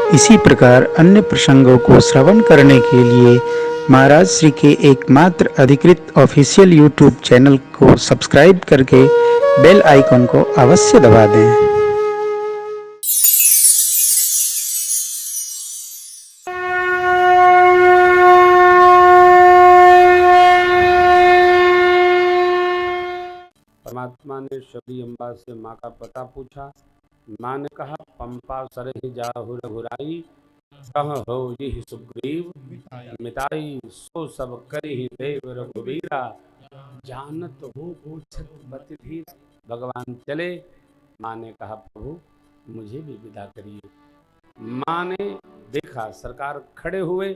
इसी प्रकार अन्य प्रसंगों को श्रवण करने के लिए महाराज श्री के एकमात्र अधिकृत ऑफिशियल यूट्यूब चैनल को सब्सक्राइब करके बेल आइकन को अवश्य दबा दें। परमात्मा ने शबरी अम्बा से माँ का पता पूछा। माँ ने कहा, पंपा सरहि जाहु रघुराई, कह हो यही सुग्रीव मिताई, सो सब करहि देव रघुवीरा, जानत हो पूछत बति धीर। भगवान चले। माँ ने कहा, प्रभु मुझे भी विदा करिए। माँ ने देखा सरकार खड़े हुए,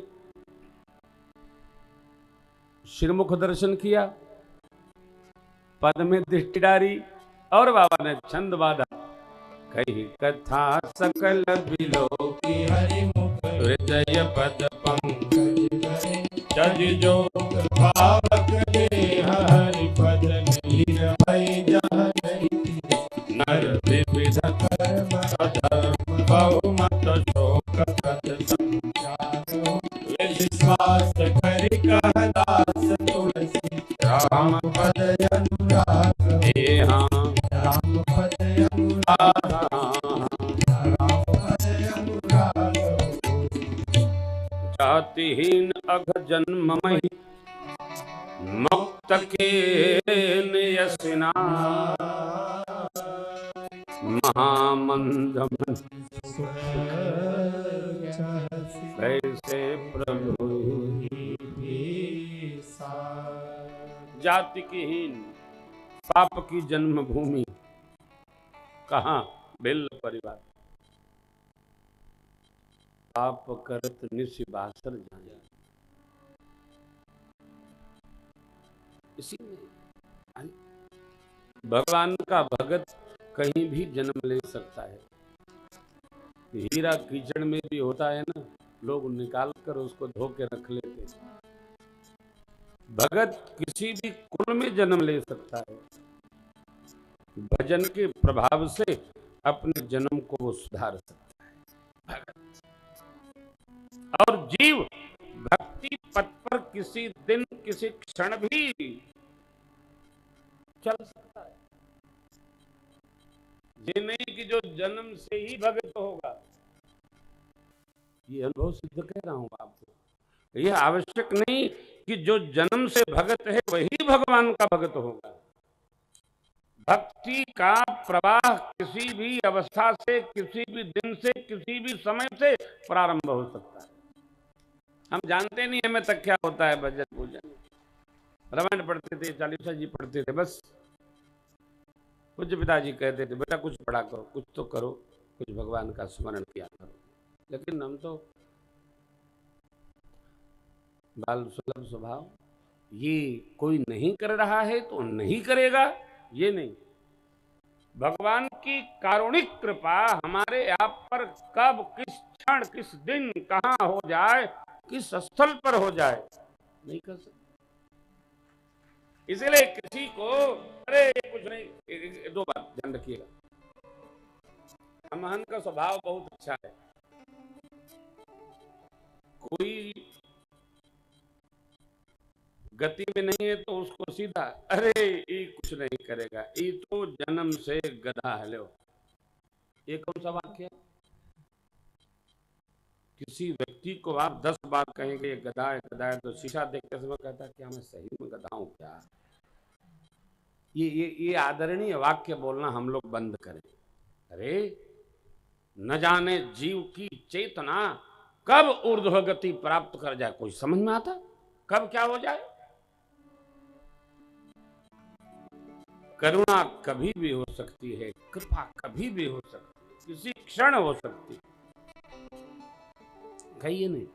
श्रीमुख दर्शन किया, पद में दृष्टि डारी और बाबा ने छंद बाधा। कही कथा सकल बिलो की हरि मुख हृदय पद पंकज जज जो भावक देह हरि पद लीन भई जह नर विविध कर्म अधर्म बहुमत शोक कत संचारो विश्वास करि कह दास तुलसी राम पद अनुराग हाँ राम पद अनुराग जातिहीन अघ जन्म महि मुक्त के यसिना महामंद कैसे प्रभु जाति की हीन पाप की जन्मभूमि कहाँ? बिल परिवार। पाप करत निशिबासर जाने। इसी में भगवान का भगत कहीं भी जन्म ले सकता है। हीरा कीचड़ में भी होता है ना, लोग निकाल कर उसको धो के रख लेते। भगत किसी भी कुल में जन्म ले सकता है। भजन के प्रभाव से अपने जन्म को वो सुधार सकता है भगत। और जीव भक्ति पथ पर किसी दिन किसी क्षण भी चल सकता है। ये नहीं कि जो जन्म से ही भगत होगा। ये अनुभव सिद्ध कह रहा हूं आपको। यह आवश्यक नहीं कि जो जन्म से भगत है वही भगवान का भगत होगा। भक्ति का प्रवाह किसी भी अवस्था से, किसी भी दिन से, किसी भी समय से प्रारंभ हो सकता है। हम जानते नहीं हमें तक क्या होता है भजन पूजन। रामायण पढ़ते थे, चालीसा जी पढ़ते थे, बस पूज्य पिताजी कहते थे बेटा कुछ पढ़ा करो, कुछ तो करो, कुछ भगवान का स्मरण किया करो। लेकिन हम तो बाल सुलभ स्वभाव, ये कोई नहीं कर रहा है तो नहीं करेगा, ये नहीं। भगवान की कारुणिक कृपा हमारे आप पर कब, किस क्षण, किस दिन, कहां हो जाए, किस स्थल पर हो जाए, नहीं कर सकते। इसलिए किसी को अरे कुछ नहीं, दो बात ध्यान रखिएगा। हमहन का स्वभाव बहुत अच्छा है। कोई गति में नहीं है तो उसको सीधा अरे ये कुछ नहीं करेगा, ये तो जन्म से गधा है। लो, ये कौन सा वाक्य? किसी व्यक्ति को आप 10 बार कहेंगे ये गधा है, गधा है, तो शीशा देखते समय कहता है क्या मैं सही में गधा हूं क्या? ये आदरणीय वाक्य बोलना हम लोग बंद करें। अरे न जाने जीव की चेतना कब ऊर्ध्व गति प्राप्त कर जाए, कोई समझ में आता? कब क्या हो जाए? करुणा कभी भी हो सकती है, कृपा कभी भी हो सकती है, किसी क्षण हो सकती है। कहिए नहीं।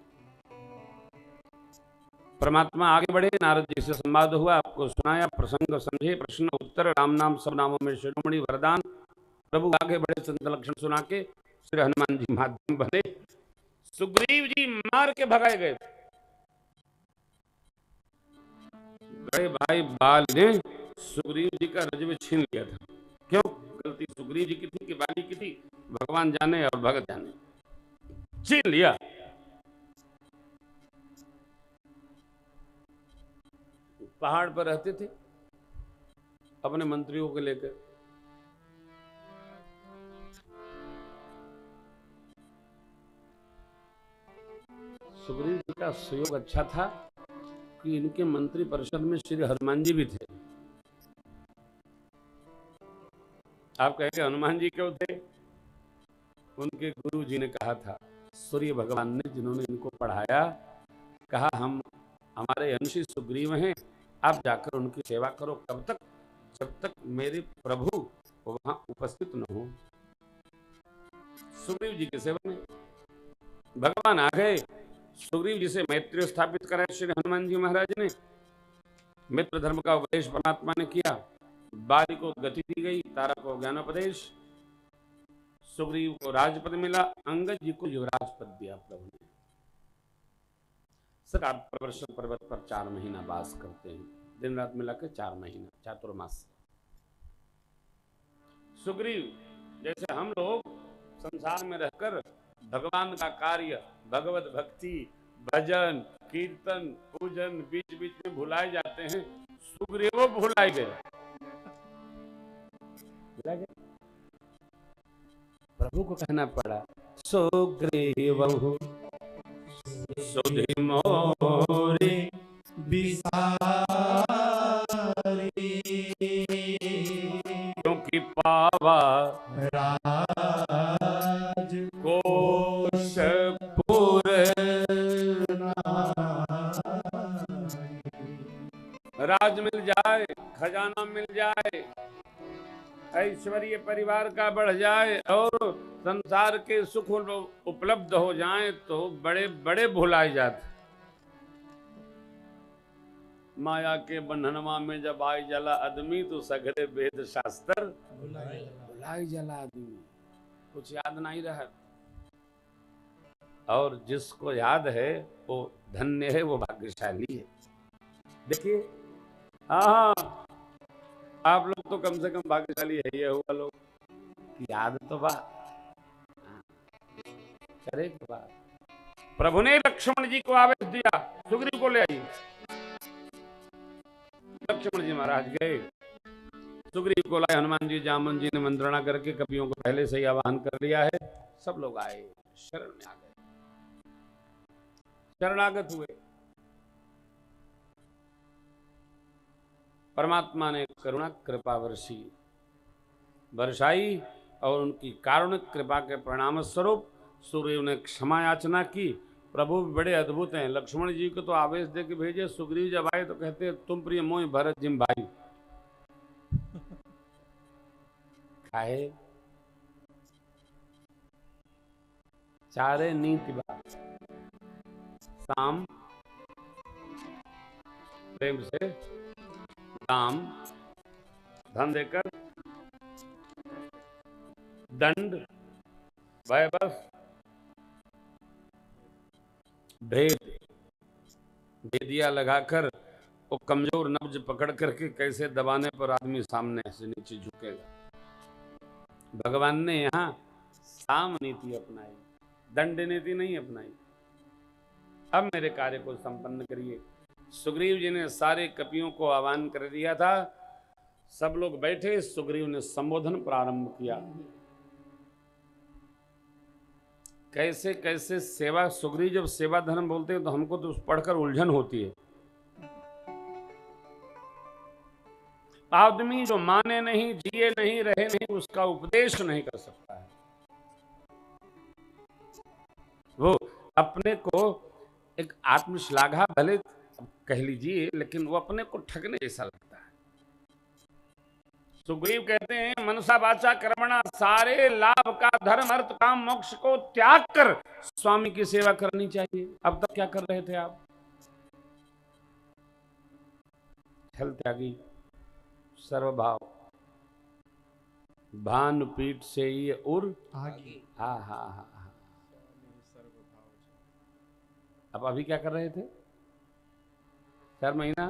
परमात्मा आगे बढ़े, नारद जी से संवाद हुआ, आपको सुनाया, प्रसंग समझे, प्रश्न उत्तर, राम नाम सब नामों में शिरोमणि वरदान। प्रभु आगे बढ़े, संत लक्षण सुना के श्री हनुमान जी माध्यम बने। सुग्रीव जी मार के भगाए गए। बड़े भाई बाल ने सुग्रीव जी का रजब छीन लिया था। क्यों? गलती सुग्रीव जी की थी कि बाली की थी, भगवान जाने और भगत जाने। छीन लिया। पहाड़ पर रहते थे अपने मंत्रियों को लेकर। सुग्रीव जी का सुयोग अच्छा था कि इनके मंत्री परिषद में श्री हनुमान जी भी थे। आप कहेंगे हनुमान जी क्यों थे? उनके गुरु जी ने कहा था, सूर्य भगवान ने, जिन्होंने इनको पढ़ाया, कहा हम हमारे अंशी सुग्रीव हैं, आप जाकर उनकी सेवा करो। कब तक? जब तक मेरे प्रभु वहां उपस्थित न हो। सुग्रीव जी की सेवा में भगवान आ गए। सुग्रीव जी से मैत्री स्थापित कराया श्री हनुमान जी महाराज ने। मित्र धर्म का उपदेश परमात्मा ने किया। बाली को गति दी गई, तारा को ज्ञानोपदेश, सुग्रीव को राजपद मिला, अंगद जी को युवराज पद दिया प्रभु ने। सरकार प्रवर्षण पर्वत पर 4 महीना वास करते हैं, दिन रात मिलाकर 4 महीना, चातुर्मास। सुग्रीव जैसे हम लोग संसार में रहकर भगवान का कार्य, भगवत भक्ति, भजन, कीर्तन, पूजन बीच बीच में भुलाए जाते हैं, सुग्रीव भुलाए गए। प्रभु को कहना पड़ा, सुग्रीव सुधि मोरे बिसारी, क्योंकि पावा राज कोशपुर, राज मिल जाए, खजाना मिल जाए, ऐश्वर्य परिवार का बढ़ जाए और संसार के सुख उपलब्ध हो जाएं तो बड़े बड़े भुलाए जाते। माया के बंधनवा में जब आई जला आदमी तो सगरे वेद शास्त्र भुलाई जला आदमी, कुछ याद नहीं रहा। और जिसको याद है वो धन्य है, वो भाग्यशाली है। देखिए, हाँ, आप लोग तो कम से कम भाग्यशाली है, ये हुआ लोग याद तो बात करे के बाद। प्रभु ने लक्ष्मण जी को आदेश दिया, सुग्रीव को ले आइए। लक्ष्मण जी महाराज गए, सुग्रीव को लाए। हनुमान जी, जामन जी ने मंत्रणा करके कपियों को पहले से ही आवाहन कर लिया है। सब लोग आए, शरण में आ गए, शरणागत हुए। परमात्मा ने करुणा कृपा वर्षाई और उनकी कारुणिक कृपा के परिणाम स्वरूप सुग्रीव ने क्षमा याचना की। प्रभु बड़े अद्भुत हैं। लक्ष्मण जी को तो आवेश दे के भेजे, सुग्रीव जब आए तो कहते तुम प्रिय मोहि भरत जिम भाई। खाए चारे नीति बात, शाम प्रेम से दाम धन देकर, दंड वैभव भेद भेदिया लगाकर वो कमजोर नब्ज पकड़ करके कैसे दबाने पर आदमी सामने से नीचे झुकेगा। भगवान ने यहाँ साम नीति अपनाई, दंड नीति नहीं अपनाई। अब मेरे कार्य को संपन्न करिए। सुग्रीव जी ने सारे कपियों को आह्वान कर दिया था। सब लोग बैठे, सुग्रीव ने संबोधन प्रारंभ किया। कैसे कैसे सेवा, सुग्रीव जब सेवा धर्म बोलते हैं तो हमको तो पढ़कर उलझन होती है। आदमी जो माने नहीं, जिए नहीं, रहे नहीं, उसका उपदेश नहीं कर सकता है। वो अपने को एक आत्मश्लाघा भले कह लीजिए, लेकिन वो अपने को ठगने जैसा लगता है। सुग्रीव कहते हैं मनसा वाचा कर्मणा, सारे लाभ का धर्म अर्थ काम मोक्ष को त्याग कर स्वामी की सेवा करनी चाहिए। अब तक क्या कर रहे थे आप? छल त्यागी, सर्वभाव, भान पीठ से ये उर आगे। हा हा हा। अब अभी क्या कर रहे थे? 4 महीना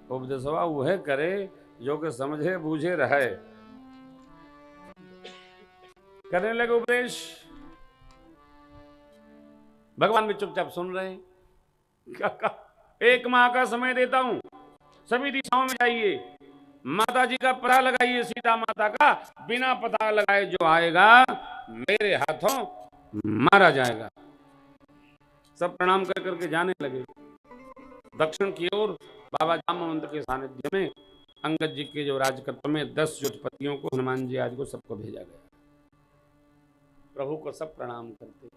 उपदेशवा वह करे जो कि समझे बूझे रहे। करने लगे उपदेश, भगवान भी चुपचाप सुन रहे हैं। एक माह का समय देता हूं, सभी दिशाओं में जाइए, माता जी का पता लगाइए, सीता माता का, बिना पता लगाए जो आएगा मेरे हाथों मारा जाएगा। सब प्रणाम कर करके जाने लगे। दक्षिण की ओर बाबा जामवंत के सानिध्य में अंगद जी के जो राजकत्व में 10 ज्योतिपतियों को, हनुमान जी आदि को सबको भेजा गया। प्रभु को सब प्रणाम करते।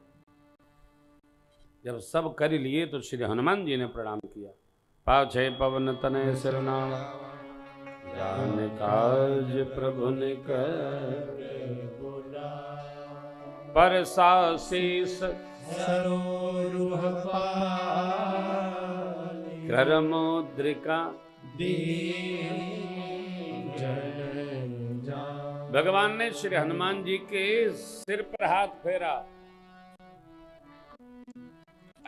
जब सब कर लिए तो श्री हनुमान जी ने प्रणाम किया। पाछे पवन तनय सिरनाव, जान काज प्रभु ने कर, परसा शीस कर मुद्रिका। भगवान ने श्री हनुमान जी के सिर पर हाथ फेरा।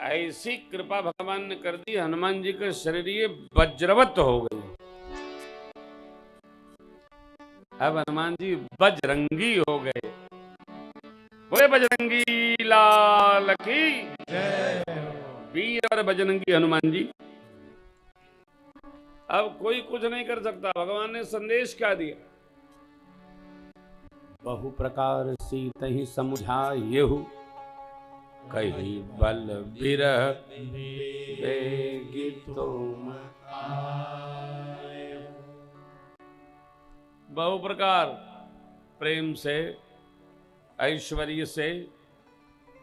ऐसी कृपा भगवान ने कर दी, हनुमान जी का शरीर ये वज्रवत हो गई। अब हनुमान जी बजरंगी हो गए। बोले बजरंगी लाल की जय। वीर और बजरंगी हनुमान जी। अब कोई कुछ नहीं कर सकता। भगवान ने संदेश क्या दिया? बहु प्रकार सीतहि समुझायहु, कही बल बिरह बेगी तुम आए। बहु प्रकार प्रेम से, ऐश्वर्य से,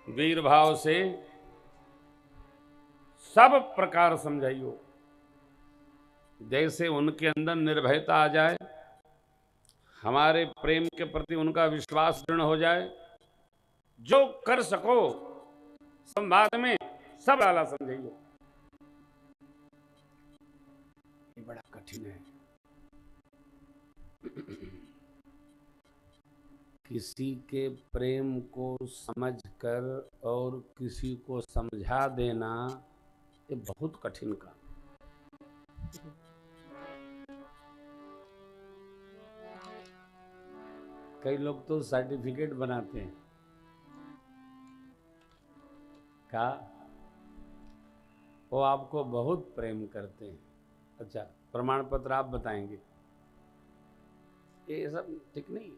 वीर भाव से, सब प्रकार समझाइयो, जैसे उनके अंदर निर्भयता आ जाए, हमारे प्रेम के प्रति उनका विश्वास दृढ़ हो जाए। जो कर सको संवाद में सब लाला समझाइए। ये बड़ा कठिन है। किसी के प्रेम को समझकर और किसी को समझा देना, ये बहुत कठिन काम। कई लोग तो सर्टिफिकेट बनाते हैं का वो आपको बहुत प्रेम करते हैं। अच्छा, प्रमाण पत्र आप बताएंगे, ये सब ठीक नहीं।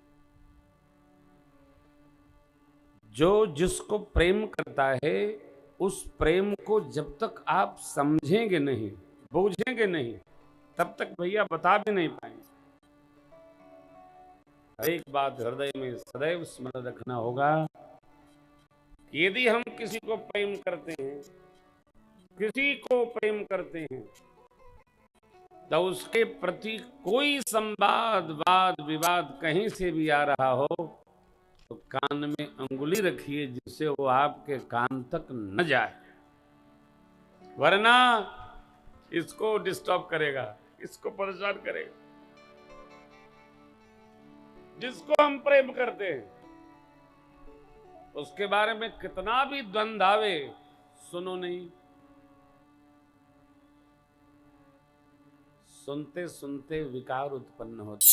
जो जिसको प्रेम करता है, उस प्रेम को जब तक आप समझेंगे नहीं, बूझेंगे नहीं, तब तक भैया बता भी नहीं पाएंगे। एक बात हृदय में सदैव स्मरण रखना होगा कि यदि हम किसी को प्रेम करते हैं, किसी को प्रेम करते हैं, तो उसके प्रति कोई संवाद, वाद विवाद कहीं से भी आ रहा हो तो कान में अंगुली रखिए, जिससे वो आपके कान तक न जाए, वरना इसको डिस्टर्ब करेगा, इसको परेशान करेगा। जिसको हम प्रेम करते हैं उसके बारे में कितना भी द्वंद्व आवे, सुनो नहीं। सुनते सुनते विकार उत्पन्न होते।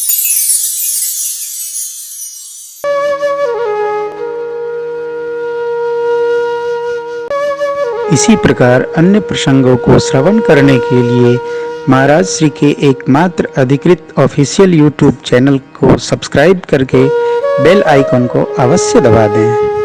इसी प्रकार अन्य प्रसंगों को श्रवण करने के लिए महाराज श्री के एकमात्र अधिकृत ऑफिशियल यूट्यूब चैनल को सब्सक्राइब करके बेल आइकन को अवश्य दबा दें।